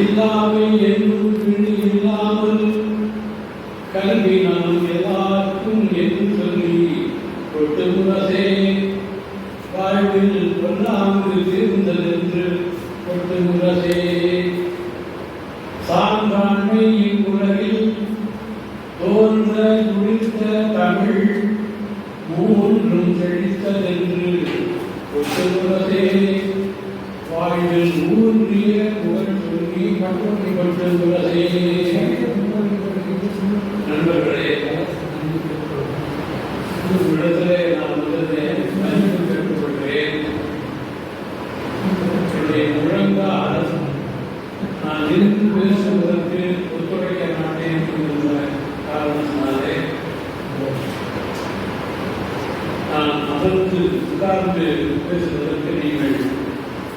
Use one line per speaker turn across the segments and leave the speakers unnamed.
இல்லாமை என்னும் பிழி இல்லாமல் கல்வி நாம் எல்லாருக்கும் என்று சொல்லி கொட்டு முரசே வாழ்வில் கொல்லாங்கு தீர்ந்ததென்று கொட்டு முரசே சான்றாண்மை இவ்வுலகில் தோன்ற துடித்த தமிழ் மூன்றும் செழித்ததென்று கொட்டு முரசே வாழ்வில் ஊன்றிய புகழ் சொல்லி மற்றும் கொட்டு முரசே. நண்பர்களே, இடத்திலே நான் மன்னிப்பு கேட்டுக்கொள்கிறேன். என்னுடைய முழங்கால் நான் இருந்து பேசுவதற்கு ஒத்துழைக்க மாட்டேன் என்ற காரணத்தினாலே நான் அமர்ந்து உட்கார்ந்து பேசுவதற்கு நீங்கள்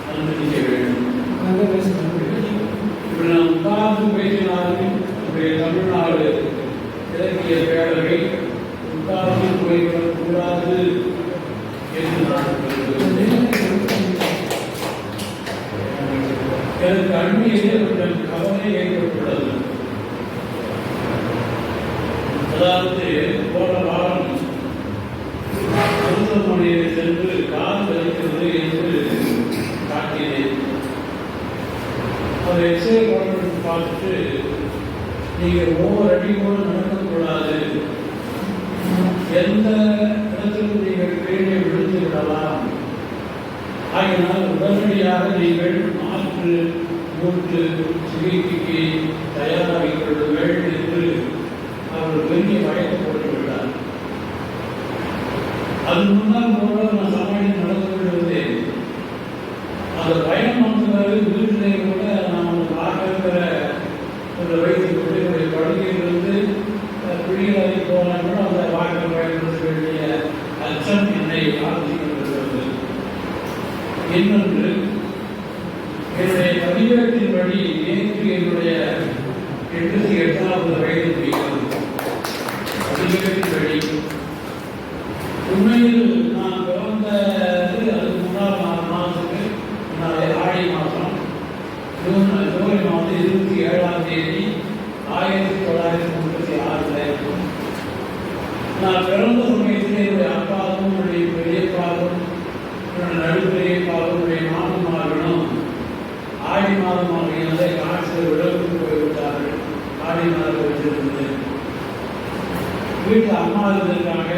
அனுமதிக்க வேண்டும். இப்படி நான் உட்கார்ந்து பேசினாலும் நம்முடைய தமிழ்நாடு இலக்கிய பேரவை உட்கார்ந்து போய்விடக்கூடாது என்று நான் எனக்கு அண்மையிலே கொஞ்சம் கவலை ஏற்பட்டுள்ளது. அதாவது போன வாரம் மருத்துவமனையில் சென்று கால் வலிக்கிறது என்று காட்டினேன். அவர் எக்ஸ்ரே போட்டு பார்த்துட்டு நீங்கள் ஒவ்வொரு அடி கூட நடக்கக்கூடாது, எந்த இடத்திலும் நீங்கள் கீழே விழுந்து விடலாம், ஆகினால் உடனடியாக நீங்கள் மாற்று மூட்டு சிகிச்சைக்கு தயாராகிக் கொள்ளுங்கள் என்று அவர் பெரிய வழக்கு போட்டுவிட்டார். அது முன்னால் போல நான் சமாளித்து நடந்து கொண்டிருந்தேன். அந்த பயணம் வந்தவரை வீட்டிலே கூட நான் பார்க்கிற ஒரு வைத்துக் கொண்டு என்னுடைய படுகையிலிருந்து பிடிகளை போனால் கூட அந்த வாக்கில் பயன்படுத்த வேண்டிய அச்சம் என்னை ஆட்சி கொண்டிருக்கிறது. இன்னொன்று, என்னுடைய பதிவேட்டின்படி நேற்று என்னுடைய 88வது வயது முடிகிறது. பதிவேட்டின்படி உண்மையில் நான் பிறந்தது அதுக்கு முன்னால் 4 மாதத்துக்கு முன்னாலே ஆடி மாதம் ஜூலை மாதம் 27ஆம் தேதி 1936 நான் பிறந்த சமயத்தில் என்னுடைய அப்பாவும் என்னுடைய பெரியப்பாவும் என்னுடைய நடுப்பெரியப்பாவும் என்னுடைய மாமன்மார்களும் ஆடி மாதமாகியதை காற்றில் விளக்கு போய்விட்டார்கள். ஆடி மாதம் வச்சிருந்தது. வீட்டில் அம்மா இருந்திருக்காங்க,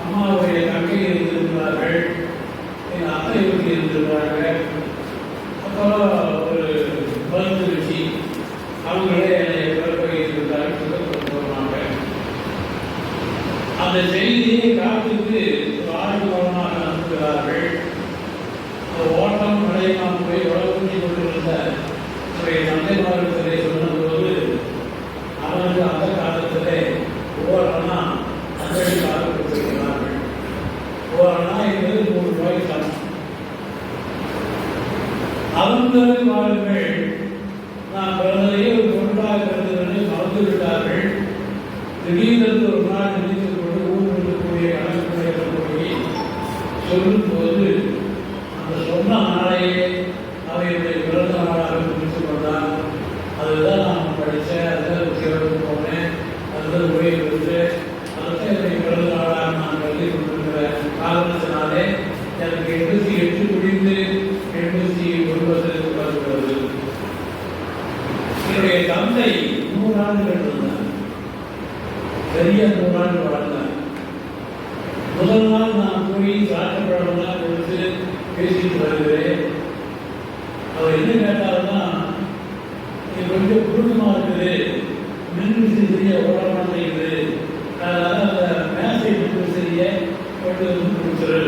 அம்மாவுடைய தங்கை இருந்திருக்கிறார்கள், எங்கள் அத்தை வீட்டில் இருந்திருக்கிறார்கள். அப்புறம் ஒரு மருந்து வச்சு அவங்களே என்னை பிறப்பை சொல்லுவாங்க. அந்த செய்தியை காட்டுக்கு ஆடு மூலமாக அனுப்புகிறார்கள். ஓட்டம் நடையமாக போய் உழவுஞ்சி கொண்டிருந்த என்னுடைய தந்தைமார்களிடத்திலே சொன்னபோது அவருக்கு அந்த காலத்திலே ஓரணா அஞ்சலிக்காக கொடுத்திருக்கிறார்கள். ஓரணா என்பது 3 ரூபாய் சமம். அவர்கள் வாருங்கள், நான் பிறந்ததையே ஒரு பொருளாக கருதுகளை மறந்துவிட்டார்கள். திடீரென்று ஒரு நாள் நினைத்துக் கொண்டு ஊர் இருக்கக்கூடிய கணக்குடைய போய் சொல்லும்போது அந்த சொன்ன நாளையே அவையுடைய பிறந்த நாளாக பிடித்து கொண்டார். அதுதான் நான் படித்தேன், அதுதான் சிறப்பு போனேன், அதுதான் உரையை கொடுத்து அதுதான் என்னுடைய பிறந்த நாளாக நான் கருதி கொண்டிருக்கிற காரணத்தினாலே எனக்கு 88 முடிந்து 89 வருகிறது. என்னுடைய தந்தை 100 ஆண்டுகள் இருந்தார். பெரிய 100 ஆண்டு வாழ்ந்தார். முதல் நாள் நான் போய் சாட்டப்பழம்லாம் கொடுத்து பேசிட்டு வருகிறேன். அவர் என்ன கேட்டாருன்னா, இது கொஞ்சம் குருடமா இருக்குது, மின்விசி செய்ய ஓடமாட்டேங்குது, அதனால அந்த மேசை மின்விசிறிய கொண்டு வந்து கொடுத்துரு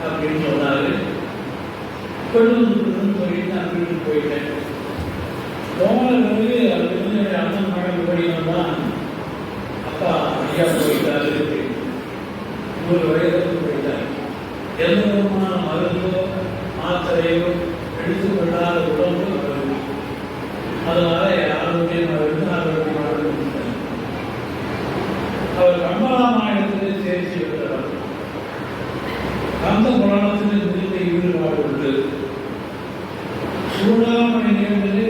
அப்படின்னு சொன்னாரு. கொண்டு வந்து கொடுத்துன்னு சொல்லிட்டு நான் வீட்டுக்கு போயிட்டேன். போன பிறகு அது என்னுடைய அண்ணன் மகன் படிதான் அப்பா ஐயா போயிட்டாரு, 100 வயதுக்கு போயிட்டார். எந்த விதமான மருந்தோ மாத்திரையோ எடுத்துக்கொள்ளாத உடம்பு வருது. அதனால ஆரோக்கியமாக இருந்து ஆரோக்கியமாக இருந்தார். அவர் கம்பராமாயணத்திலே தேர்ச்சி பெற்றவர். கந்த புராணத்திலே மிகுந்த ஈடுபாடு உண்டு. சூடாமணி நேரத்திலே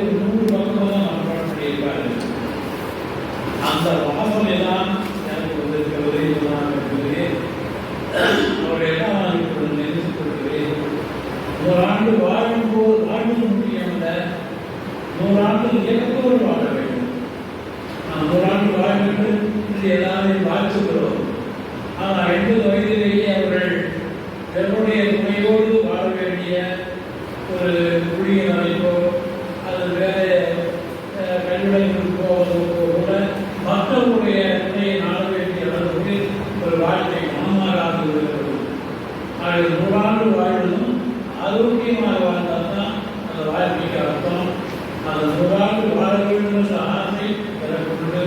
ஆண்டு வாழும்போது வாழ்வது முக்கியமல்ல, 100 ஆண்டு இயக்கத்தோடு வாழ வேண்டும். நாம் 100 ஆண்டு வாழ வேண்டும் என்று எல்லாரையும் வாழ்த்துகிறோம். ஆனால் 80 வயதிலேயே அவர்கள் தன்னுடைய துணையோடு வாழ வேண்டிய ஒரு குடியின் அமைப்போ அல்லது வேற கல்விடங்களுக்கு போவதற்கோ கூட மக்களுடைய துணையை நாட வேண்டிய அளவுக்கு ஒரு வாழ்க்கை மனமாகாது இருக்கிறது. அது 100 ஆண்டு வாழ்வதும் ஆரோக்கியமாக வாழ்ந்தால் தான் அந்த வாழ்க்கைக்கு அர்த்தம். அந்த 100 ஆண்டு வாழ வேண்டும் என்ற ஆசை எனக்கு உண்டு.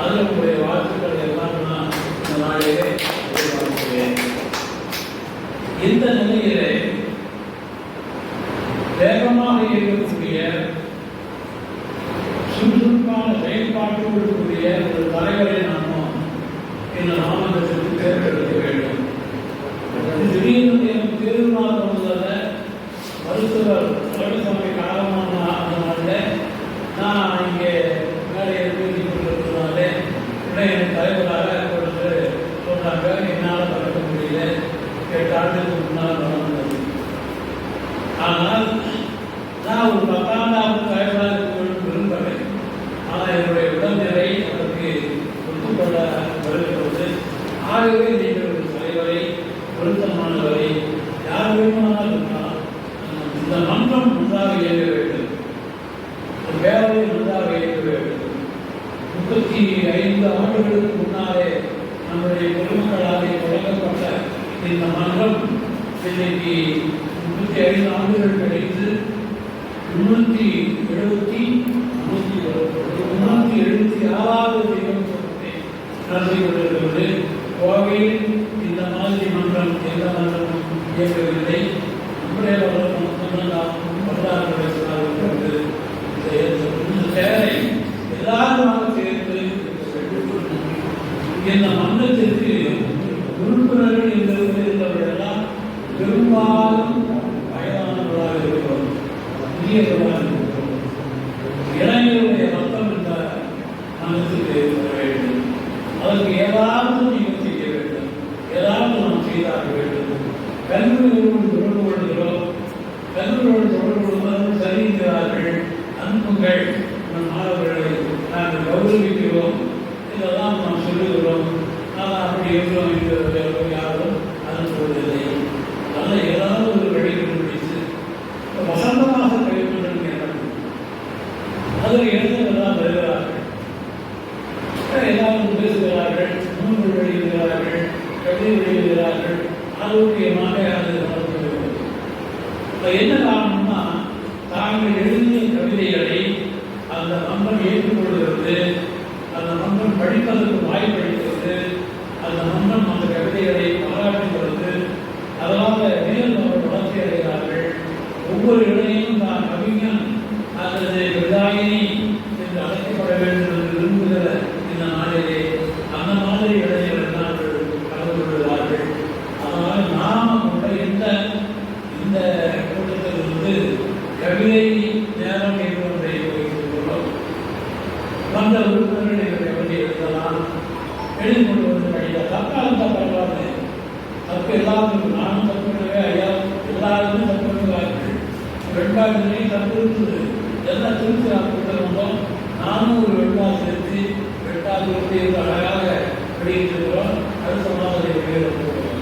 அதில் உங்களுடைய வாழ்த்துக்கள் எல்லாம் நான் இந்த நாளிலே எதிர்பார்க்கிறேன். இந்த நிலையிலே வேகமாக இயக்கக்கூடிய சுறுசுறுப்பான செயல்பாட்டோடு கூடிய ஒரு தலைவரை நாமும் இந்த மாமன்றத்திற்கு தேர்ந்தெடுக்க வேண்டும். திடீர்னு எனக்கு தேர்வுமாக வந்ததால மருத்துவர் பழனிசாமி காலமான நாளில் நான் இங்கே மேடையில் பேசிக் கொண்டிருக்கிறதுனாலே உடனே எனக்கு தலைவராக கொடுத்து சொல்றாங்க. என்னால் பறக்க முடியல, 8 ஆண்டுக்கு முன்னால் வளர்ந்தது. ஆனால் நான் ஒரு 10 ஆண்டாவது தலைவராக விரும்புகிறேன். ஆனால் என்னுடைய உடல்நிலை அதற்கு ஒத்துக்கொள்ள வருகிறது. ஆகவே நீங்கள் ஒரு தலைவரை, பொருத்தமானவரை யார் வேணுமானால் இருக்கலாம். இந்த மன்றம் நன்றாக இயங்க வேண்டும், வேலை நன்றாக இயங்க வேண்டும். 35 ஆண்டுகளுக்கு முன்னாலே நம்முடைய பொதுமக்களாலே தொடங்கப்பட்ட இந்த மன்றம் இன்னைக்கு 35 ஆண்டுகள் கழித்து 376வது தினத்தை நடத்தி கொண்டிருக்கிறது. கோவையில் இந்த மாதிரி மன்றம் எந்த மன்றமும் இயக்கவில்லை. நம்முடைய வரலாறு இந்த தேவை எல்லாருமாக சேர்ந்து இந்த மன்றத்திற்கு உறுப்பினர்கள் இருந்தவர்களெல்லாம் பெரும்பாலும் வயதானவர்களாக இருக்கிறோம், புதியவர்களாக இருக்கிறோம். இளைஞருடைய ரத்தம் இந்த மன்றத்திற்கு வர வேண்டும். அதற்கு ஏதாவது நீங்கள் செய்ய வேண்டும், ஏதாவது நாம் செய்தாக வேண்டும். கல்லூரியோடு தொடர்பு கொள்கிறோம், கல்லூரியோடு தொடர்பு கொள்வதும் சரிங்கிறார்கள். அன்புங்கள், நம் மாணவர்களை நாங்கள் கௌரவிக்கிறோம், இதெல்லாம் நாம் சொல்லுகிறோம். ஆனால் அப்படி இருக்கிறோம் என்று யாரும் அனுப்புவதில்லை. அதில் ஏதாவது ஒரு வழி கண்டுபிடித்து வசந்தமாக கழிவுகள் நடக்கும். அதில் இளைஞர்கள்லாம் வருகிறார்கள், எல்லாரும் பேசுகிறார்கள், நூல்கள் வெளியிடுகிறார்கள், கவிதை வெளியிடுகிறார்கள். ஆரோக்கியமாக அது நடக்கிறது. என்ன காரணம்னா, தாங்கள் எழுதிய கவிதைகளை அந்த மன்றம் ஏற்றுக்கொள்கிறது, அந்த மன்றம் படிப்பதற்கு வாய்ப்பளிக்கிறது, அந்த மன்றம் அந்த கவிதைகளை பாராட்டுகிறது. அதனால் மேலும் அவர்கள் வளர்ச்சி அடைகிறார்கள். ஒவ்வொரு இடையிலும் தான் கவிஞன் அல்லது விதாயினி என்று அழைக்கப்பட வேண்டும் என்று விரும்புகிற இந்த நாளிலே அந்த மாதிரி இளைஞர்கள் நாங்கள் கலந்து கொள்கிறார்கள். அதனால் நாம் கூட இந்த கூட்டத்திலிருந்து கவிதை நேரம் என்று ஒன்றை வைத்துள்ளோம். வந்த உறுப்பினர்கள் எங்கள் கவிதை எழுதலாம், எழுதி கொண்டு வந்து படிக்க தப்பால் தான் பரவாயில்லை. தப்பு எல்லாருக்கும், நானும் தப்புனவே ஐயா, எல்லாருமே தப்புகிறார்கள். 2வது நிலை தப்பு இருக்குது, எல்லாம் திருச்சி கொண்டு வந்தோம். நானும் ஒரு 2வது சேர்த்து 8வது உறுப்பினர் அழகாக வெளியிட்டிருக்கிறோம். அடுத்த மாதத்தை வெளியிடப்படுகிறோம்.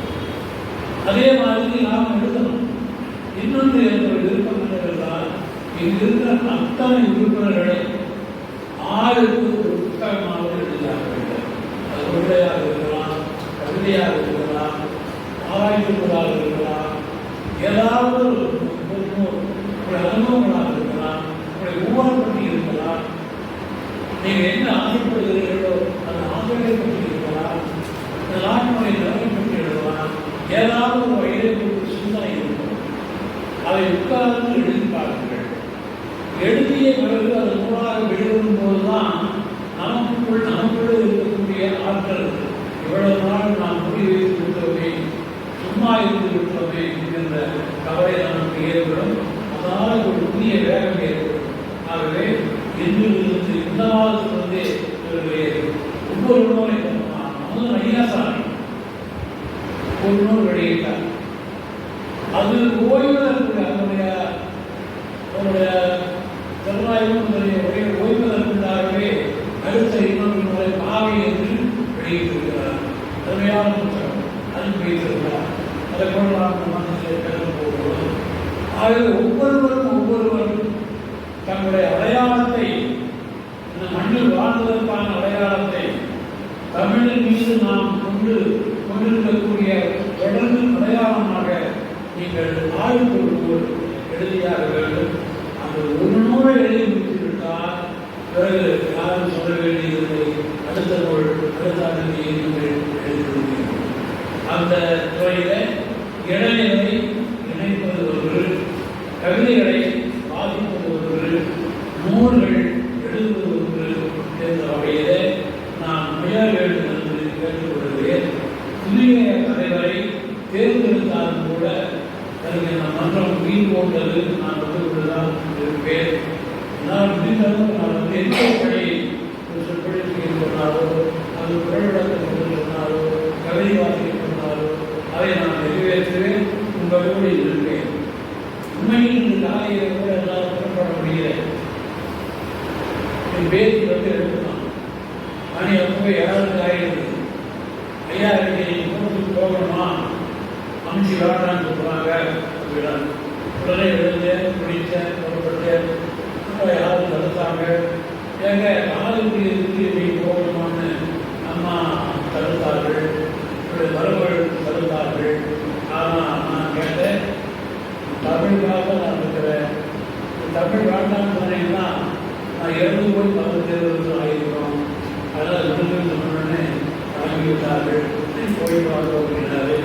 அதே மாதிரி நாம் எழுதணும். இன்னொன்று என்னுடைய விருப்பம் என்னவென்றால், இங்கு இருக்கிற அத்தனை உறுப்பினர்களை ஆளுக்கு ஒரு புத்தகமாக எழுதியாக வேண்டும். அது உரையாக இருக்கலாம், கவிதையாக இருக்கலாம், ஆராய்ச்சிகளாக இருக்கலாம், ஏதாவது ஒரு அனுபவங்களாக இருக்கலாம், உங்களை உருவாக்கப்பட்டு இருக்கலாம். நீங்கள் என்ன ஆசைப்படுகிறீர்களோ அந்த ஆசைகளை பற்றி இருக்கலாம், இந்த நாட்டினுடைய நிலைமை பற்றி எழுதலாம். ஏதாவது ஒரு வயதை குறித்து சிந்தனை இருக்கும், அதை உட்கார்ந்து எழுதி பாருங்கள். எழுதிய பிறகு அது நூலாக வெளிவரும் போதுதான் நமக்குள்ள இருக்கக்கூடிய ஆற்றல், இவ்வளவு நாள் நாம் முடி வைத்து விட்டோமே, சும்மா இருந்து விட்டோமே என்கின்ற கவலை நமக்கு ஏற்படும். அதனால் ஒரு புதிய வேகம் ஏற்படும். ஆகவே இன்றிலிருந்து இந்த மாதத்திலிருந்தே ஒவ்வொரு நூலை நமது ஐயாசாமி ஒரு நூல் வெளியிட்டார். அது ஓய்வில் இருக்கக்கூடிய அதனுடைய ஆகவே ஒவ்வொருவரும் தங்களுடைய அடையாளத்தை, இந்த மண்ணில் வாழ்வதற்கான அடையாளத்தை தமிழின் மீது நாம் கொண்டிருக்கக்கூடிய தொடர்ந்து அடையாளமாக நீங்கள் ஆய்வுக்குள் எழுதியாக வேண்டும். அந்த ஒரு நூலை எழுதி முடித்துவிட்டால் பிறகு யாரும் சொல்ல வேண்டியதில்லை. அடுத்த நூல் அடுத்த ஆண்டிலேயே நீங்கள் எழுதிவிடுவீர்கள். அந்த துறையில இடைநிலை இணைப்பது ஒன்று, கவிதைகளை வாசிப்பது ஒன்று, நூல்கள் எழுதுவது ஒன்று என்ற வகையிலே நான் முயல வேண்டும் என்று கேட்டுக்கொள்கிறேன். புதிய தலைவரை தேர்ந்தெடுத்தாலும் கூட அதுக்கு இந்த மன்றம் மீன் போன்றது நான் கொண்டுதான் இருப்பேன். நான் முடிந்தளவு நான் எந்த பணியை சொற்பொழிவு சொன்னாலோ, அது குரல்விளக்கம் கொண்டு சொன்னாலோ, கவிதை வாசிக்க சொன்னாலோ அதை நான் நிறைவேற்றுவேன். உங்களோடு இருப்பேன். உண்மையில் இந்த காலையை கூட எல்லாம் புறப்பட முடியல. என் பேச்சு எடுத்துக்கலாம். மணி அப்பவே யாராவது ஆயிடுது. ஐயா இன்னைக்கு போகணுமா, அமைச்சு வேண்டான்னு சொல்றாங்க அப்படின்னா உடனே எழுந்தேன், குடித்தேன், புறப்பட்டேன். யாரும் தடுத்தாங்க. ஏங்க நாளுக்கு இன்னைக்கு போகணுமான்னு அம்மா தடுத்தார்கள், மருமகள் தடுத்தார்கள். ஆனால் நான் கேட்டேன், தமிழுக்காக நான் இருக்கிறேன். தமிழ் வேண்டாம்னு சொன்னீங்கன்னா நான் இறந்து போய் தமிழ் தேர்வு ஆகிருக்கோம். அதனால் விடுதலை சொன்னோடனே வாங்கிவிட்டார்கள். போய் பார்த்தோம் அப்படின்னாரு.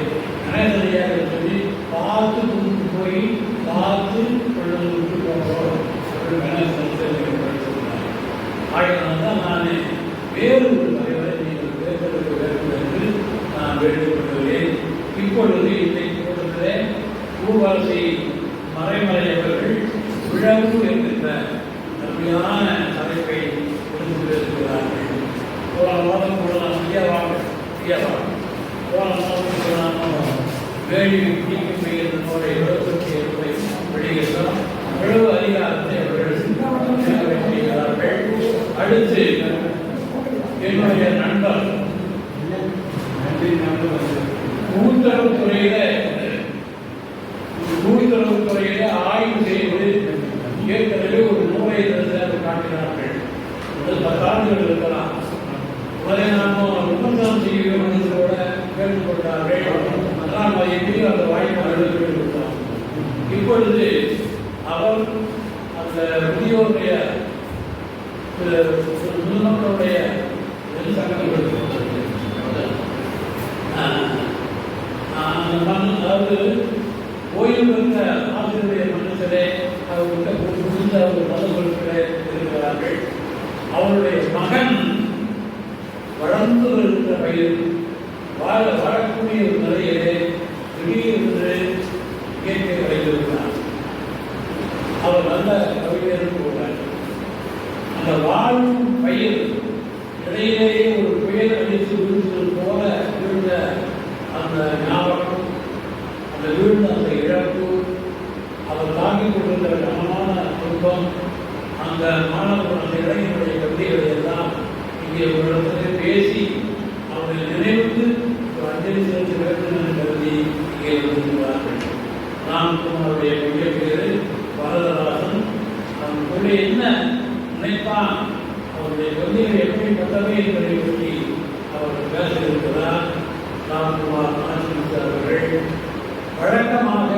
கணேசனையாக சொல்லி பார்த்து கூட்டு போய் பார்த்து கொண்டு விட்டு போகிறோம் அப்படின்னு கணேசன் சொல்லியிருந்தார். ஆகியனால் தான் நான் வேறு ஒரு தலைவரை நீங்கள் தேர்ந்தெடுக்க வேண்டும் என்று நான் வேண்டுகொள்கிறேன். இப்பொழுது இன்றைக்கு கூட்டத்திலே பூவாசி மறைமறையவர்கள் விழாவு என்கின்ற அருமையான தலைப்பை கொடுத்திருக்கிறார்கள். போன மாதம் கூட நாம் ஐயாவாங்க போன மாதம் சொன்னாலும் வேலி நீக்கமை என்னுடைய 27 வெளியிட்டோம். உழவு அதிகாரத்தை அவர்கள் செய்கிறார்கள். அடுத்து என்னுடைய நண்பர் கூட்டுறவுத்துறையில ஆய்வு செய்து ஏற்கனவே ஒரு நூலை காட்டினார்கள். 10 ஆண்டுகள் இருக்கலாம். அதை நாம் விமர்சனம் செய்ய வேண்டும் கூட கேட்டுக்கொண்டார்கள். அதனால் எப்படியும் அந்த வாய்ப்பு அழுத்தம். இப்பொழுது அவர் அந்த முதியோருடைய முதலமைச்சருடைய அதாவது ஓய்வு பெற்ற ஆசிரியருடைய மன்றத்திலே அவர்கிட்ட புரிந்த ஒரு மதத்திலே இருக்கிறார்கள். அவருடைய மகன் வளர்ந்து வருகின்ற பயிர் வாழக்கூடிய ஒரு நிலையிலே திடீரென்று இயற்கை வைத்திருக்கிறார். அவர் நல்ல கவிஞர் கூட அந்த வாழும் பயிர் இடையிலேயே ஒரு புயல் அடித்து விழுந்தது போல விழுந்த அந்த ஞாபகம், அந்த விழுந்த அந்த இழப்பு, அவர் தாங்கிக் கொண்டிருந்த கனமான துன்பம், அந்த மாணவர் அந்த இளைஞருடைய கவிதைகளை எல்லாம் இங்கே ஒரு இடத்துல பேசி அவருடைய நினைவுக்கு ஒரு அஞ்சலி செலுத்த வேண்டும் என்று கருதி இங்கே வருகிறார்கள். நான் அவருடைய மைய பேரு வரதராசன். அவருடைய என்ன நினைத்தான், அவருடைய கவிதைகள் எப்படிப்பட்டவை என்பதை பற்றி அவர் பேச இருக்கிறார். ராம்குமார் அவர்கள் வழக்கமாக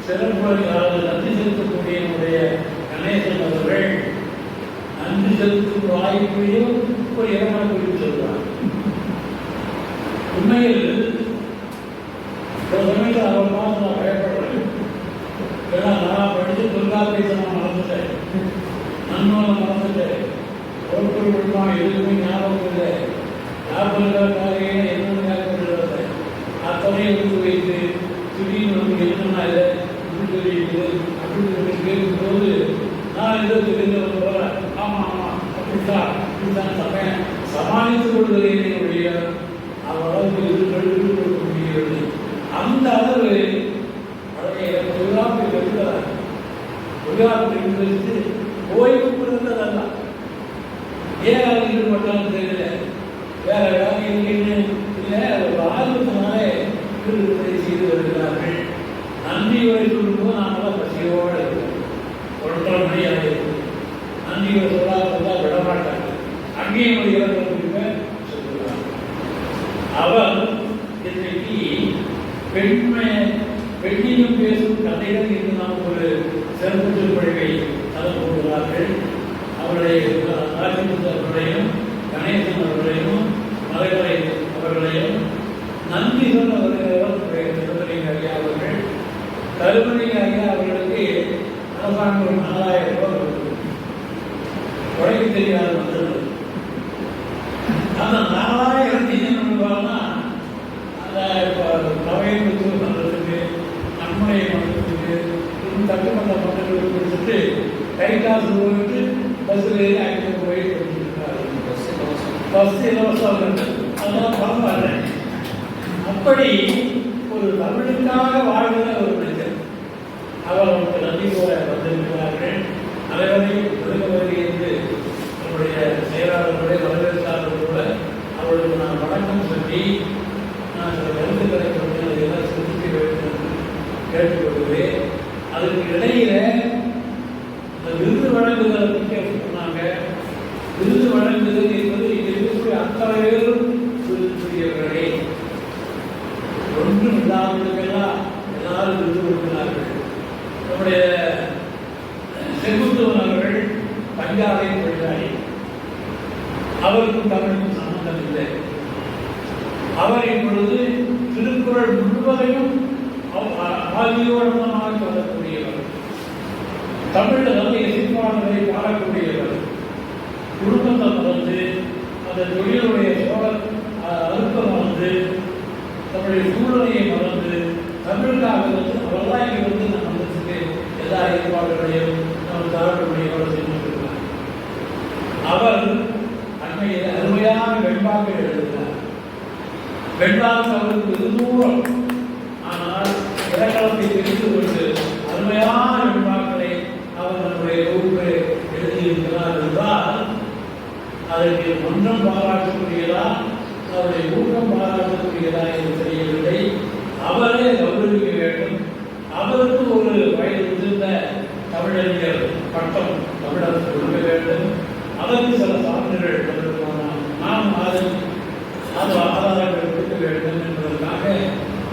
சிறப்புரையாளர் நன்றி செலுத்தக்கூடிய என்னுடைய கணேசன் அவர்கள் நன்றி செலுத்தும் வாய்ப்பையும் ஒரு இடமான குறித்து சொல்வார். உண்மையில் ஒரு சமயத்தில் அவர் மாதம் நான் பயப்படுறேன். ஏன்னா நான் படித்து தொல்காப்பியத்தை நான் மறந்துட்டேன், நன்மூலம் மறந்துட்டேன், பொருட்கள் விடுமா எதுவுமே ஞாபகம் இல்லை. ஞாபகங்களுக்காக என்னென்ன ஞாபகம் அத்தனையை எடுத்து வைத்து திடீர்னு வந்து என்னென்ன இல்லை இப்படி சொல்லிட்டு அப்படின்னு கேட்கும்போது நான் ஏதோ தெரிந்து போகிறேன். ஆமாம் ஆமாம் அப்படித்தான் இப்படித்தான் சமயம் சமாளித்துக் கொள்வதே ஒழிய அவ்வளவு இது கழிவு கொடுக்க முடிகிறது. அந்த அளவு தொழிலாளர்கள் இருக்கிறார். தொழிலாளர்கள் வச்சு ஓய்வு இருந்ததெல்லாம் ஏன் அவர் ஈடுபட்டாலும் தெரியல. வேற வேலைன்னு இல்லை, ஒரு ஆர்வத்தினாலே ஈடுபடுத்தி செய்து வருகிறார்கள். நன்றி உரை சொல்லும்போது நாமெல்லாம் பசியோடு இருக்கோம். 1:30 மணி ஆகிருக்கு. நன்றி உரை சொல்லாத விடமாட்டாங்க. அங்கேயும் ஒரு இறந்து சொல்லுவாங்க. அவர் இன்றைக்கு பெண்ணிலும் பேசும் கதைகள் என்று நாம் ஒரு சிறப்பு சொற்பொழிவை தரம் போடுகிறார்கள். அவருடைய ராஜமுத்து அவர்களையும் கணேசன் அவர்களையும் மலைவரை அவர்களையும் நன்றி சொல்ல வருகிறவர் திருமணிங்க ஐயா அவர்கள். கருமணிங்க ஐயா அவர்களுக்கு அரசாங்கம் ஒரு 4000 ரூபாய் உழைக்க தெரியாத வந்தது. அந்த 4000 ரூபாய்னா அந்த நவையத்துக்கு பண்ணுறதுக்கு நம்முடைய மனத்துக்கு தட்டுமன்ற மன்றங்களுக்கு கொடுத்துட்டு கை காசு போயிட்டு பஸ்ஸில் ஏறி 500 ரூபாய் கொடுத்துருக்காரு. பஸ் இலவசம் அதெல்லாம் பரவாயில்ல. அப்படி ஒரு தமிழுக்காக வாழ்கிற ஒரு மனிதர். அவர் அவருக்கு நன்றி கூற வந்திருக்கிறார்கள். அனைவரையும் விருதுவரை என்று நம்முடைய செயலாளர்களுடைய வரவேற்பாளர்களோட அவர்களுக்கு நான் வணக்கம் சொல்லி நான் சில கருத்துக்களை கொண்டு அதையெல்லாம் சிந்திக்க வேண்டும் என்று கேட்டுக்கொள்கிறேன். அதுக்கு இடையில இந்த விருது வழங்குதலை பற்றி சொன்னாங்க. விருது வழங்குதல் என்பது இங்கே இருக்கக்கூடிய அத்தனை பேரும் விருதுக்குரியவர்களே. ஒன்றும் இல்லாதவர்களுக்கெல்லாம் எல்லாரும் விருது கொடுக்கிறார்கள். நம்முடைய செங்குத்துவன் அவர்கள் பஞ்சாபை தொழிலாளி. அவருக்கும் தமிழுக்கும் சம்பந்தம் இல்லை. அவர் இப்பொழுது திருக்குறள் முழுவதையும் ஆதியோடமாக சொல்லக்கூடியவர். தமிழில் வந்து எதிர்ப்பாளர்களை பாடக்கூடியவர். குடும்பத்தை மறந்து அந்த தொழிலுடைய அழுத்தம் மறந்து நம்முடைய சூழ்நிலையை மறந்து தமிழுக்காக வந்து அவர்தான் இங்கே வந்து நம்ம மனசுக்கு எல்லா ஏற்பாடுகளையும் நம்ம தரக்கூடிய செஞ்சுருக்கிறார். அவர் அண்மையில் அருமையான வெண்பாக்கள் எழுதுகிறார். வெண்பாக்கு அவருக்கு வெகு தூரம், ஆனால் இலக்கணத்தை தெரிந்து கொண்டு அருமையான வெண்பாக்களை அவர் நம்முடைய தொகுப்பு எழுதியிருக்கிறார் என்றால் அதற்கு மன்றம் பாராட்டக்கூடியதா அவருடைய ஊக்கம் பாராட்டக்கூடியதா என்று தெரியவில்லை. அவரே கௌரவிக்க வேண்டும். அவருக்கு ஒரு வயது முதிர்ந்த தமிழறிஞர் பட்டம் தமிழரசு கொடுக்க வேண்டும். அதற்கு சில சான்றுகள் வந்திருக்கலாம். நாம் அது ஆதாரங்கள் கொடுக்க வேண்டும் என்பதற்காக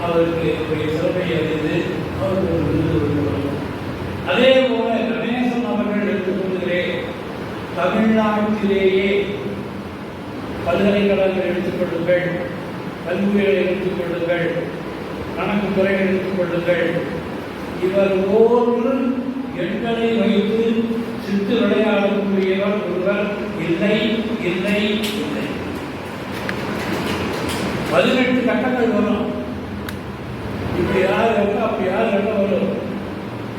அவருக்கு சிறப்பை அறிந்து அவருக்கு ஒரு விருது கொடுக்கிறோம். அதே போல கணேசன் அவர்கள் எடுத்துக்கொள்கிறேன். தமிழ்நாட்டிலேயே பல்கலைக்கழகங்கள் எடுத்துக்கொள்ளுங்கள், கல்விகளை எடுத்துக்கொள்ளுங்கள், கணக்கு துறையை எடுத்துக்கொள்ளுங்கள். இவர் போன்று எண்களை வைத்து சித்து விளையாடக்கூடியவர் ஒருவர் இல்லை இல்லை இல்லை. 18 கட்டங்கள் வரும். இப்படி யார் இருக்கா அப்படி யார் எண்ணம் வரும்.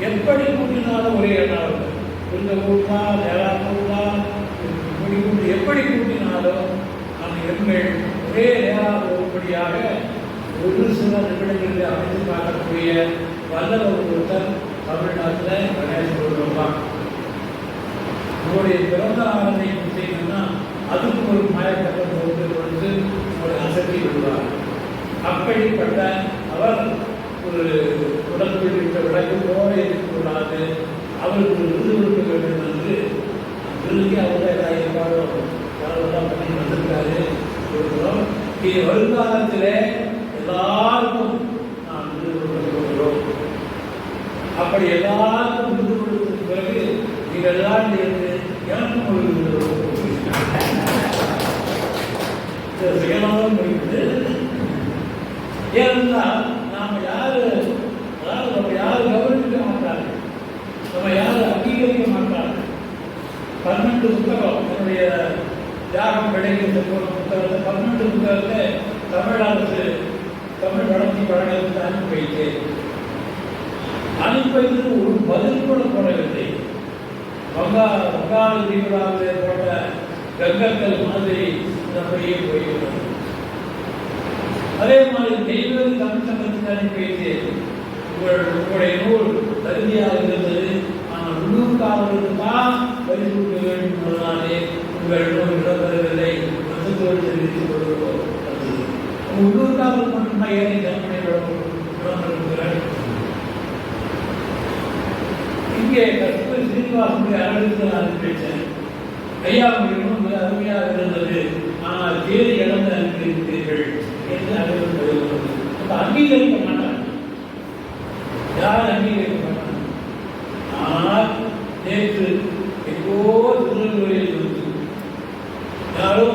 எப்படி கூட்டினாலும் ஒரே எண்ணம் வரும். கொஞ்சம் கூட்டினா நேரா கூட்டினா இப்படி கூட்டி எப்படி கூட்டினாலும் அந்த எண்கள் ஒரே நேராக போகும்படியாக ஒரு சில நிமிடங்களில் அமைத்து காட்டக்கூடிய வல்லவர் ஒருத்தர் தமிழ்நாட்டில் கணேசன் கொள்வார். உங்களுடைய பிறந்த ஆராதனை செய்யணும்னா அதுக்கு ஒரு மாயக்கட்டம் கொடுத்து ஒரு அசத்தி விடுவார். அப்படிப்பட்ட அவர் ஒரு உடற்குள் விட்ட விளக்கு போல இருக்கக்கூடாது. அவருக்கு ஒரு விருது கொடுக்க வேண்டும் என்று விருதுக்கு அவரை ஏற்பாடு பண்ணி வந்திருக்காரு. கொடுக்கிறோம். இது வருங்காலத்தில் எல்லாருக்கும் நாம் விருது கொடுக்கிறோம். அப்படி எல்லாருக்கும் விருது கொடுத்ததுக்கு பிறகு நீங்கள் எல்லாம் இருந்து எனக்கும் ஒரு விருது சுயமாகவும் இருக்குது. ஏனென்றால் நாம் யாரும் நம்ம யாரும் கவனிக்க மாட்டார்கள், நம்ம யாரும் அங்கீகரிக்க மாட்டார்கள். 12 புத்தகம் என்னுடைய தியாகம் கிடைக்கின்ற புத்தகத்தை 12 புத்தகத்தை தமிழ் அரசு தமிழ் வளர்ச்சி கழகத்துக்கு அனுப்பி வைத்தேன். அனுப்பி வைத்து ஒரு பதில் கூட போடவில்லை. வங்காள தீவிராவில் போட்ட கங்கங்கள் மாதிரி அப்படியே போய்விடும். அதே மாதிரி நெய்வேலி தமிழ் சங்கத்துக்கு அனுப்பி வைத்தேன். உங்களுடைய நூல் தகுதியாக இருந்தது, ஆனால் உள்ளூர்காரர்களுக்கு தான் பரிசு கொடுக்க வேண்டும் என்பதனாலே உங்கள் நூல் இடம்பெறவில்லை. மருத்துவர்கள் தெரிவித்துக் கொள்கிறோம். உள்ளூர்காரர்கள் மட்டும்தான் ஏனை தமிழை இடம்பெறுகிறார். அங்கே கஸ்தூரி சீனிவாசனுடைய அரங்கத்தில் நான் பேசேன். ஐயா மிகவும் மிக அருமையாக இருந்தது, ஆனால் தேதி இழந்து அனுப்பியிருக்கிறீர்கள் என்று அவர்கள் பதில். அப்ப அங்கீகரிக்க மாட்டாங்க, யார் அங்கீகரிக்க மாட்டாங்க. ஆனால் நேற்று எங்கோ திருநெல்வேலியில் இருந்து யாரோ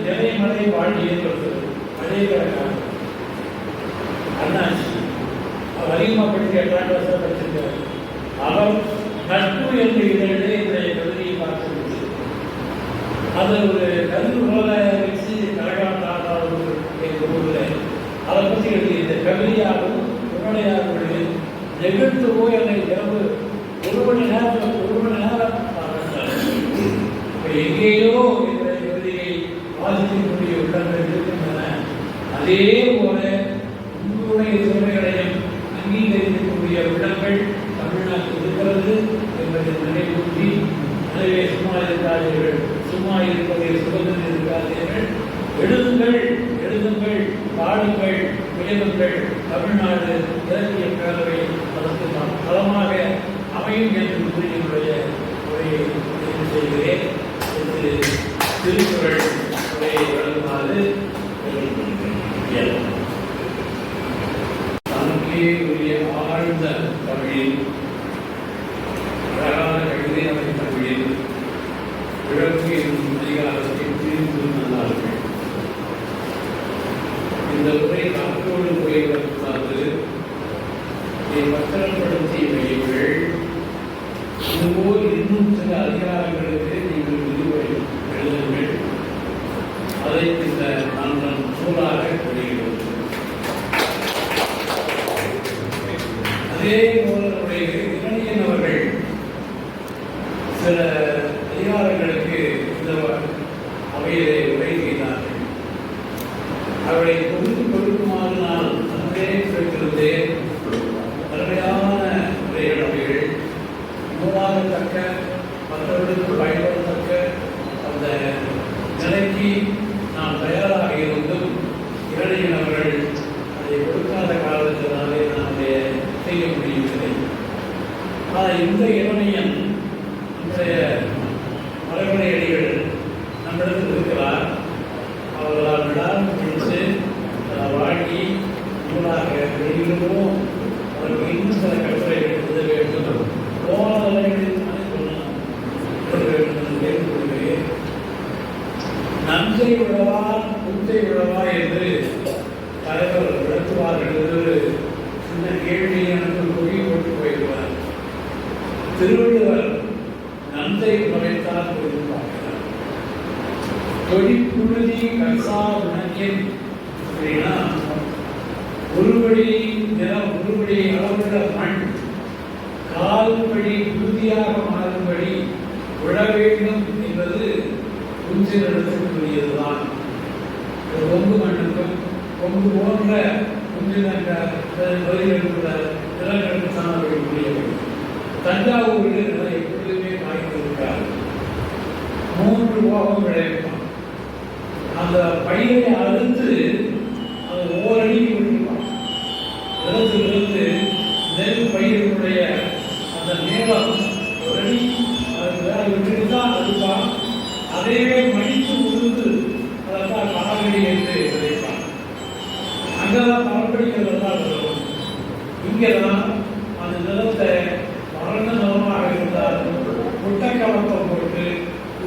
நிறைமலை வாழ் ஏற்பட்டது. பழையக்காரர் அண்ணாச்சி அவர் அதிகமாக பற்றி 8ஆம் கிளாஸாக படிச்சிருக்கார். அவர் நட்பு என்ற இதழிலே இன்றைய கவிதையை பார்த்துவிட்டு அது ஒரு கல்வி உலக வச்சு கரகாட்டாக எங்கள் ஊரில் அதை பற்றி எழுதிய இந்த கவிதையாகவும் உடனடியாக நெகிழ்த்து போய் அதை இரவு 1 மணி நேரம் எங்கேயோ இந்த கவிதையை வாசிக்கக்கூடிய உள்ளங்கள் இருக்கின்றன. அதே போல உங்களுடைய திறமைகளையும் அங்கீகரிக்கக்கூடிய உள்ளங்கள் தமிழ்நாட்டில் இருக்கிறது என்பதை நினைவூட்டி, எனவே சும்மா இருக்காதீர்கள், சும்மா இருப்பதை சுதந்திரம் இருக்காதீர்கள், எழுதுங்கள், பாடுங்கள், முயலுங்கள். தமிழ்நாடு இலக்கிய பேரவை அதற்கு களமாக அமையும் என்று கூறி என்னுடைய உரையை நிறைவு செய்கிறேன். திருக்குறள் உரையை வழங்குமாறு தனக்கே உரிய ஆழ்ந்த தமிழில், அழகான கவிதை அமைந்த தமிழில் விளக்கு என்னும் அதிகாரத்தை தீர்ந்து நல்லார்கள். இந்த உரை காற்றோடு உரையாற்று இதை பத்திரப்படுத்தி வையுங்கள். இதுபோல் இன்னும் சில அதிகாரங்களுக்கு நீங்கள் விரிவுரை எழுதுங்கள். அதை இந்த நாங்கள் சூழலாக வெளியிடுவோம். அதே போலனுடைய இளைஞன் அவர்கள் சில அதிகாரங்களுக்கு இந்த அவையிலே உரை செய்தார்கள். அவரை கொடுக்குமாறு நான் அன்றே பெற்றிருந்தேன். அருமையான உரைகள் அவைகள் நூலாகத்தக்க, மற்றவர்களுக்கு பயன்படத்தக்க அந்த நிலைக்கு நாம் தயாராக இருந்தும் இளைஞன் அவர்கள் அதை கொடுக்காத காலத்தினாலே நாம் அதை செய்ய முடியவில்லை. ஆனால் இந்த இளைஞன் இன்றைய மரபணை அடிகள் நம்மிடத்தில் இருக்கிறார். அவர்களால் விடாமல் பிடித்து வாங்கி நூலாக வெளியிடுவோம். அவர்கள் இன்னும் சில கட்டுரைகள் எழுத வேண்டும். போன நிலைகளில் கேட்டுக்கொள்கிறேன். நன்சை விழவா புத்தை விழவா என்று தலைவர் விளக்குவார்கள் என்று சின்ன கேள்வி எனக்கு பொறி போட்டு போயிருவார். திருவள்ளுவர் நன்சை உழைத்தால் புரிந்து பார்க்கிறார். தொழிற்புழுதி கசா உணக்கின் அப்படின்னா ஒருபடி நிலம், ஒருபடி அளவுள்ள மண் கால்படி உறுதியாக மாறும்படி விழ வேண்டும் என்பது குஞ்சினிடத்திற்குரியதுதான். கொங்கு மண்ணுக்கும் கொங்கு போன்ற குஞ்சின பகுதிகளுக்குள்ள நிலங்களுக்கு சாணக்கூடியவை. தஞ்சாவூரில் நிலம் எப்பொழுதுமே காய்ந்திருக்காது. 3 போகம் விளைவிப்பான். அந்த பயிரை அறுத்து அது ஓரடிக்கு விட்டுப்பான். நிலத்திலிருந்து நெல் பயிரினுடைய அந்த நீளம் ஒரு அடி விட்டுட்டு தான் அதுதான். அதையே மடித்து உழுந்து அதைத்தான் காலடி என்று விளைப்பான். அங்கெல்லாம் பரப்படிக்கிறதெல்லாம் வரும். இங்கெல்லாம் அந்த நிலத்தை வறண்ட நிலமாக இருந்தால் முட்டைக்கலப்பம் போட்டு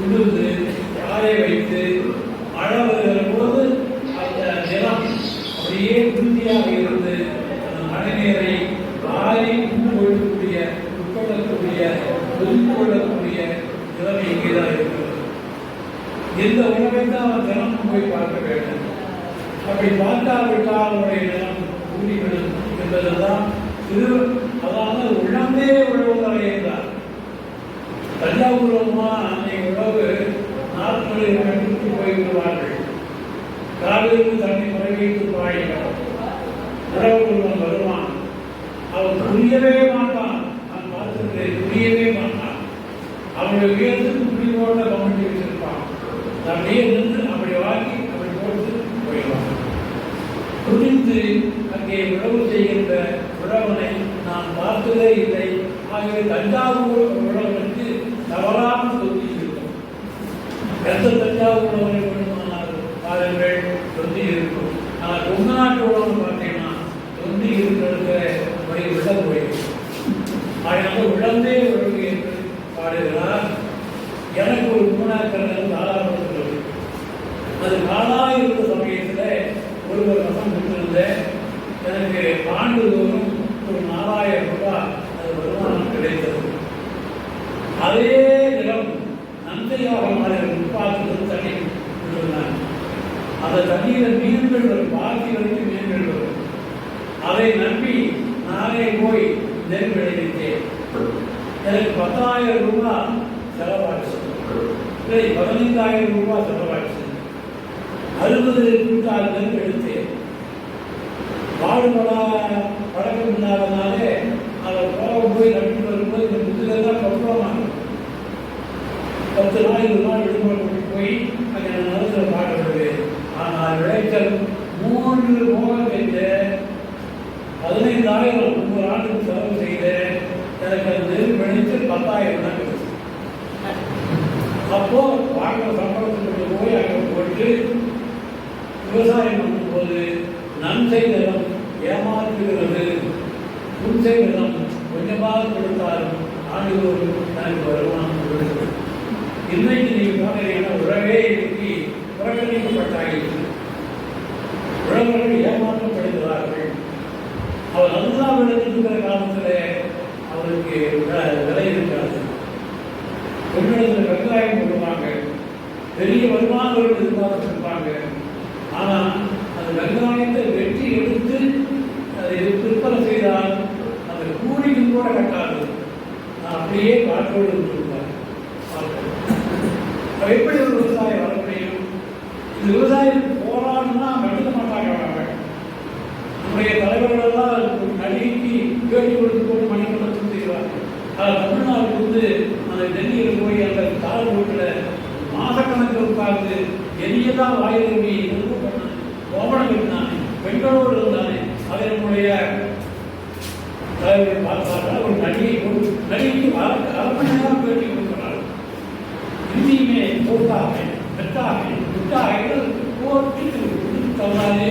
உழுது காய வைத்து மழை வருகிற போது அந்த நிலம் அப்படியே உறுதியாக இருந்து அந்த மழை நீரை ஆறி உட்கொள்ளக்கூடிய ஒதுக்கொள்ளக்கூடிய நிலைமை இங்கேதான் இருக்கிறது. இந்த உணவை தான் அவன் தினமும் போய் பார்க்க வேண்டும். அப்படி பார்க்காவிட்டால் அவருடைய நிலம் கூடிவிடும் என்பதுதான் அதாவது உழந்தே உழவுகளை என்றார். தஞ்சாவூர்மா அன்னைக்கு உழவு நாட்களில் கண்டித்து போய்விடுவார்கள். காவிரி தண்ணி முறைவைத்து பாயினார். உழவுடன் வருவான். அவன் புரியவே மாட்டான். நான் பார்த்திருக்கிறேன், புரியவே மாட்டான். அவனுடைய உயரத்துக்கு புரி போட்ட கவனித்து வச்சிருப்பான். அப்படியே நின்று அப்படி வாங்கி அப்படி போட்டு போயிடுவான். துணிந்து அங்கே உழவு செய்கின்ற உழவனை நான் பார்த்ததே இல்லை. ஆகவே தஞ்சாவூர் உழவனுக்கு தவறான சொந்தி இருக்கும். எந்த தஞ்சாவூர் உழவனை வேண்டுமானால் பாருங்கள், சொந்தி இருக்கும். ஆனால் கொங்கு நாட்டு உழவன் பார்த்தீங்கன்னா சொந்தி இருக்கிற வழி உள்ள போயிடும். அதனால உழந்தே ஒழுங்கு என்று பாடுகிறார். எனக்கு ஒரு மூணாக்கிறது தாராளப்படுத்துகிறது. அது காலாக இருந்த சமயத்தில் ஒருவர் வசம் பெற்றிருந்தேன். எனக்கு ஆண்டுதோறும் ஒரு 4000 ரூபாய் அது வருமானம் கிடைத்தது. அதே நிலம் நந்தையாக மாறி முப்பாத்து தண்ணி விட்டுருந்தாங்க. அந்த தண்ணீரில் மீன்கள் வரும், பாக்கி வரைக்கும் மீன்கள் வரும். அதை நம்பி நானே போய் நெல் விளைவித்தேன். எனக்கு 10,000 ரூபாய் செலவாச்சு. 15,000 ரூபாய் செலவாச்சு. 60 குவிண்டால் நெல் எடுத்தேன். பாடுபடா பழக்கம் இல்லாதனாலே அதை போய் நட்டு வரும்போது இந்த முதுகெல்லாம் பக்குவமாக 10 நாள் 20 நாள் விடுமுறை போய் அங்கே நிலத்தில் பாடுபடுவேன். ஆனால் விளைச்சல் 3 மோகம் செஞ்ச 15,000 3 ஆண்டுக்கு செலவு செய்தேன். எனக்கு அந்த நெல் விளைச்சல் 10,000 தான் கிடைச்சு. அப்போ வாங்கின சம்பளத்துக்கு போய் அங்கே போட்டு விவசாயம் பண்ணும்போது நன்சை நிலம் ஏமாற்றுகிறது. புன்சை நிலம் கொஞ்சமாக கொடுத்தாலும் ஆண்டுதோறும் எனக்கு வருமானம் கொடுக்கிறது. இன்னைக்கு நீங்கள் பார்த்தீங்கன்னா உறவே இன்னைக்கு புறக்கணிக்கப்பட்டாயிற்று. உழவர்கள் ஏமாற்றப்படுகிறார்கள். அவர் நல்லா விளைஞ்சிருக்கிற காலத்தில் அவருக்கு விலை இருக்காது. பெண்ணிடத்தில் வெங்காயம் போடுவாங்க, பெரிய வருமானங்கள் எதிர்பார்த்திருப்பாங்க. ஆனால் அந்த வெங்காயத்தை வெட்டி எடுத்து அதை விற்பனை செய்தால் அந்த கூலிக்கு கூட கட்டாது. அப்படியே காற்றோடு இருந்திருப்பார். எப்படி ஒரு விவசாயம் வர முடியும்? இந்த விவசாயத்துக்கு போராடுனா கண்டுக்க மாட்டாங்க. நம்முடைய தலைவர்களெல்லாம் நடிகைக்கு பேட்டி கொடுத்து போட்டு மணிமண்டலத்தில் செய்வார்கள். அது தமிழ்நாட்டுக்கு அந்த டெல்லியில் போய் அந்த தாழ் வீட்டில் மாதக்கணக்கில் உட்கார்ந்து எரியெல்லாம் வாயிலி கோபனம் இருந்தானே, பெண்களோடு இருந்தானே. அதை நம்முடைய தலைவர்கள் பார்த்தார்கள். ஒரு நடிகைக்கு அரண்மனையாக பேட்டி கொடுக்கிறார்கள். இந்தியுமே போட்டாக பெற்றாக விட்டாக போட்டி தவறாலே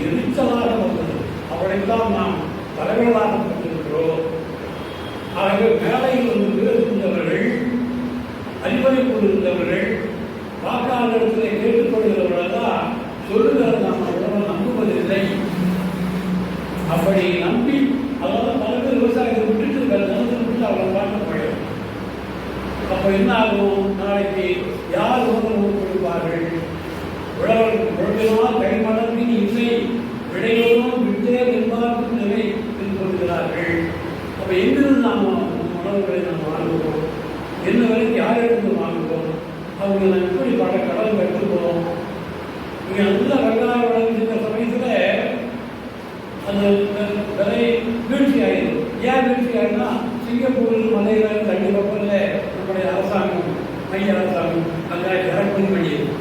எரிச்சலாக வந்தது. அவளைத்தான் நாம் தலைவர்களாக கொண்டிருக்கிறோம். ஆகவே வேலையில் வந்து இருந்தவர்கள், அறிவுரை கொண்டிருந்தவர்கள், வாக்காளர்களை கேட்டுக்கொள்கிறவர்களெல்லாம் சொல்லுகிறது நாம் அவ்வளவு நம்புவதில்லை. அப்படி நம்பி அதாவது பல பேர் விவசாயத்தை விட்டுட்டு நிலத்தை விட்டு அவளை பார்க்க போயிடும். அப்போ என்ன ஆகும்? நாளைக்கு யார் உணவு கொடுப்பார்கள்? உழவர்கள் பொழுதினால் கைமடத்தின் இல்லை விடையோடும் விட்டே நிர்வாகத்தின் நிலை கொள்கிறார்கள். அப்போ எங்கிருந்து நாம் உணவுகளை நாம் வாங்குவோம்? என்ன வரைக்கும் யாரிடந்து வாங்குவோம்? அவங்க நான் எப்படி பல கடன் கற்றுக்கிறோம்? இங்கே நல்ல வெங்காயம் வளர்ந்துருக்கிற சமயத்தில் அந்த விலை வீழ்ச்சி ஆகிடும். ஏன் வீழ்ச்சி ஆகிடும்னா சிங்கப்பூர் மலையில் தண்ணி கப்பலில் நம்முடைய அரசாங்கம், மைய அரசாங்கம் வெங்காயம் இறக்குமதி பண்ணிடும்.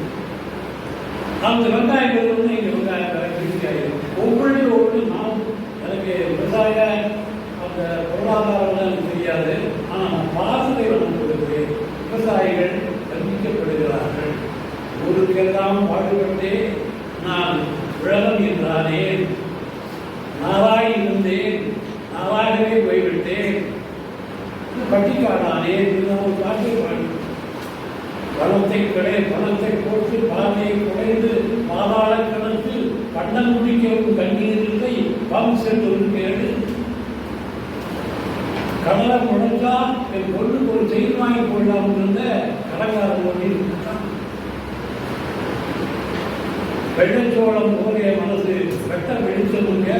அந்த வெங்காயங்கள் வந்து இங்கே வெங்காயம் வீழ்ச்சி ஆகிடும். ஒவ்வொரு நாம் எனக்கு விவசாய அந்த பொருளாதாரம் எனக்கு தெரியாது. ஆனால் பாசத்தை வழங்குவது விவசாயிகள் கண்டிக்கப்படுகிறார்கள். ஊருக்கெல்லாம் பாடுபட்டே நான் உழவன் என்றானே, நாராய் இருந்தேன், நாராயணவே போய்விட்டேன், பட்டிக்காடானே ஒரு பாட்டை பாடு. பணத்தை போட்டு பாதையை குறைந்து பாதாள கணத்தில் கண்ணன் குடிக்கவும் கண்ணீரில்லை பாம் சென்று கேடு கடலை முழங்கா என் பொருளுக்கு ஒரு செயின் வாங்கி போடலாம் இருந்த கடற்காரன் ஒன்றில் வெள்ளச்சோளம் போகிய மனசு வெட்ட வெளிச்சலுங்க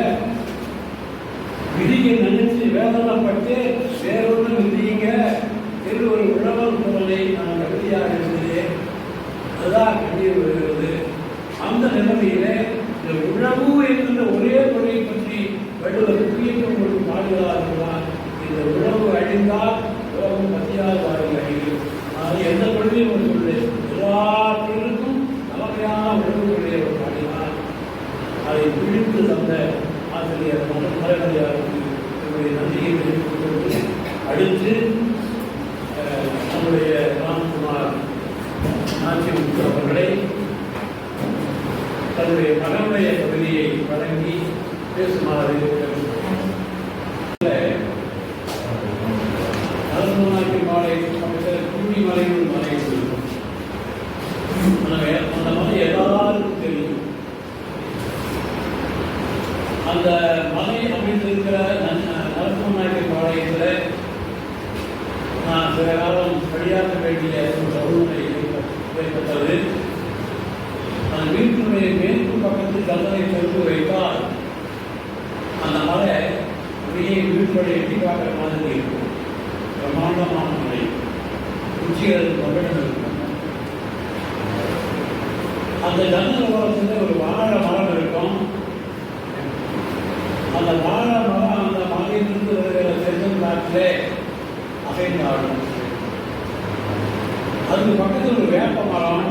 விதியை நினைச்சு வேதனைப்பட்டு வேறொன்று விதியுங்க என்று ஒரு உழவர் குரலை நான் கவிதையாக இருந்ததே. அதுதான் கண்ணீர் வருகிறது. அந்த நிலைமையில இந்த உழவு என்கின்ற ஒரே முறையை பற்றி வள்ளுவர் முக்கியத்துவம் கொடுத்து பாடுகிறார். இந்த உழவு அழிந்தால் உலகம் பசியால் வாழை அழியும். அது எந்த கொள்கையும் ஒரு சொல்லு எல்லா பேருக்கும் தலைமையான உழவுகளுடைய ஒரு பாடினார். அதை பிடித்து தந்த ஆசிரியர் மலைமலையாருக்கு என்னுடைய நன்றியை தெரிவித்துக் கொண்டு அடுத்த பேசுமாறு அரசு மாலை பக்கத்தில் குடி மலைன்னு மலை இருக்கும். அந்த மலை எல்லாருக்கும் தெரியும். அந்த மலை அமைந்திருக்கிற நரசிம்மநாயக்கர் பாளையத்தில் நான் சில காலம் படியாக்க வேண்டிய ஒரு சூழ்நிலை ஏற்பட்டது. அந்த வீட்டினுடைய மேற்கு பக்கத்தில் கல்லறை சென்று வைத்தால் அந்த மலை அப்படியே வீட்டுடைய எட்டி பார்க்குற மாதிரி இருக்கும். பிரம்மாண்டமான மலை, உச்சிகள் பகடம் இருக்கும். அந்த ஜன்னல் ஓரத்தில் ஒரு வாழை மரம் இருக்கும். அந்த வாழை மரம் அந்த மலையிலிருந்து வருகிற செல்லும் காற்றிலே அசைந்தாடும். அதுக்கு பக்கத்தில் ஒரு வேப்ப மரம்.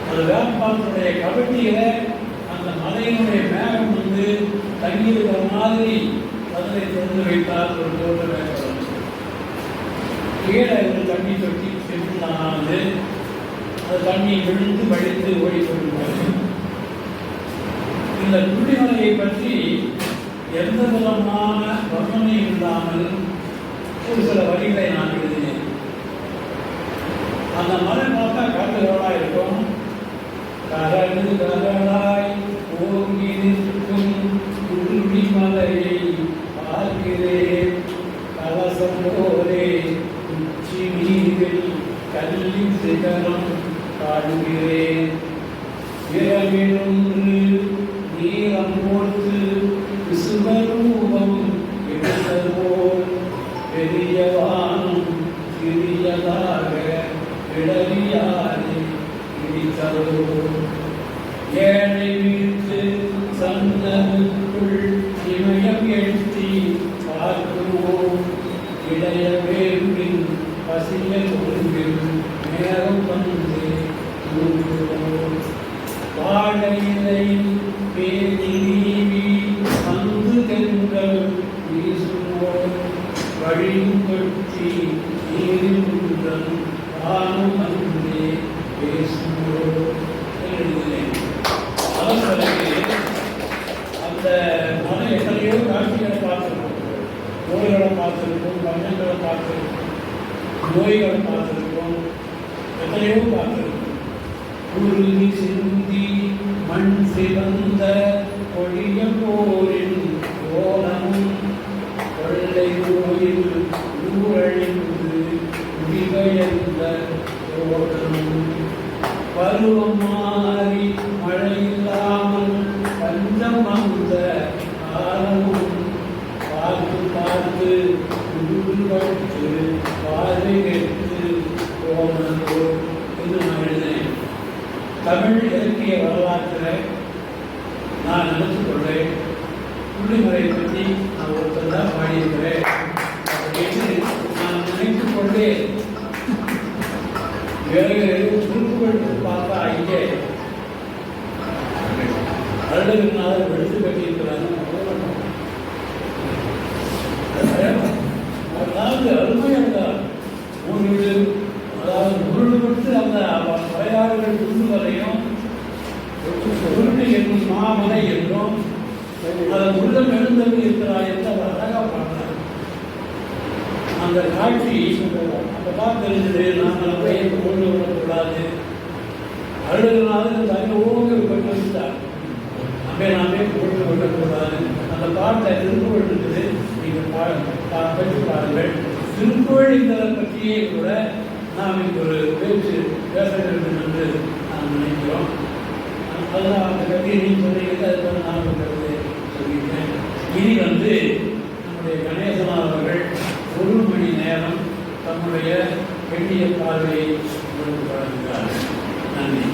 அந்த வேப்பமரத்துடைய கவட்டியில அந்த மலையினுடைய மேகம் வந்து தங்கியிருக்கிற மாதிரி அதனை திறந்து வைத்தால் ஒரு தோட்டம் ஏற்படும். கீழே ஒரு தண்ணி தொட்டி சென்று அது தண்ணி விழுந்து வழித்து ஓடிக்கொண்டிருக்கிறது. இந்த குடிமலையை பற்றி எந்த விதமான வர்ணனை இல்லாமல் ஒரு சில வரிகளை நான் எழுதினேன். அந்த மலை பார்த்தா காட்டுகளாக இருக்கும். கரடு கரடாய் ஓங்கி நிற்கும் குடிமலையை பார்க்கிறேன். கலசம் போரே உச்சி நீரில் கல்லி சிகரம் காடுகிறேன். இரவிலொன்று நீரம் போட்டு விசுவரூபம் எடுத்தபோல் பெரிய வானம் சிறியதாக இடறியாரே இடித்ததோ. ஏழை வீட்டு சன்னதுக்குள் இமயம் எழுத்தி பார்க்கிறோம். இடைய வேம்பின் பசிய கொள்கில் நேரம் வந்து தூங்குகிறோம். வாழையிலையில் பேதி நீவி வந்து தெங்கள் வீசுவோம். வழியும் கொட்டி நீரில் உடன் ஆணும் அன்றே பேசுவோம் எழுதினேன். அந்த மன எத்தனையோ காட்சிகளை பார்த்துருக்கோம். நோய்களை பார்த்துருக்கோம், பஞ்சங்களை பார்த்துருக்கோம், நோய்களை பார்த்துருக்கோம், எத்தனையோ பார்த்துருக்கோம். உருகி சிந்தி மண் சிவந்த ஒழிய போரின் கோலமும் கொள்ளை நோயில் ஊரழிந்து முடிவயந்த ஓட்டமும் பருவம் மாறி மழையில்லாமல் பஞ்சம் வந்த காலமும் பார்த்து பார்த்து உருவட்டு பார்வை கெட்டு போனதோ என்று நான் எழுதினேன். தமிழ் இலக்கிய வரலாற்றில் நான் நினைத்து கொள்வேன். புள்ளிமுறை பற்றி நான் ஒருத்தர் தான் பாடியிருக்கிறேன் அப்படின்னு நான் நினைத்து கொண்டே வேறு குறிப்புகள் பார்த்தா இங்கே அருடவினாலும் வெளுத்து கட்டியிருக்கிறாங்க. அதாவது அருமையாக ஒரு அதாவது உருள்பட்டு அந்த வரையாறுகள் உருள்வதையும் உருட்டு என்னும் மாமலை என்றும் அதன் உள்ளம் எழுந்தது இருக்கிறார் என்று அவர் அழகாக பாடுறார். அந்த காட்சி அந்த பார்த்து தெரிஞ்சது. நாங்கள் போய் கொண்டு வரக்கூடாது. அழுதுனாலும் தங்க ஓங்க கொண்டு வச்சுட்டார். நாமே கொண்டு வரக்கூடாது. அந்த பாட்டை திருக்குறள் இருக்குது. நீங்கள் பெற்று பாருங்கள். திருக்குறள் பற்றியே கூட நாம் இங்கு ஒரு பேச்சு பேச வேண்டும் என்று நாம் நினைக்கிறோம். அதுதான் அந்த கதையை நீ சொன்னீங்க. அதுக்கு நான் கருத்து சொல்லியிருக்கேன். இனி நம்முடைய கணேசனார் அவர்கள் 1 மணி நேரம் தம்முடைய எண்ணிய பார்வையை வழங்குகிறார். நன்றி.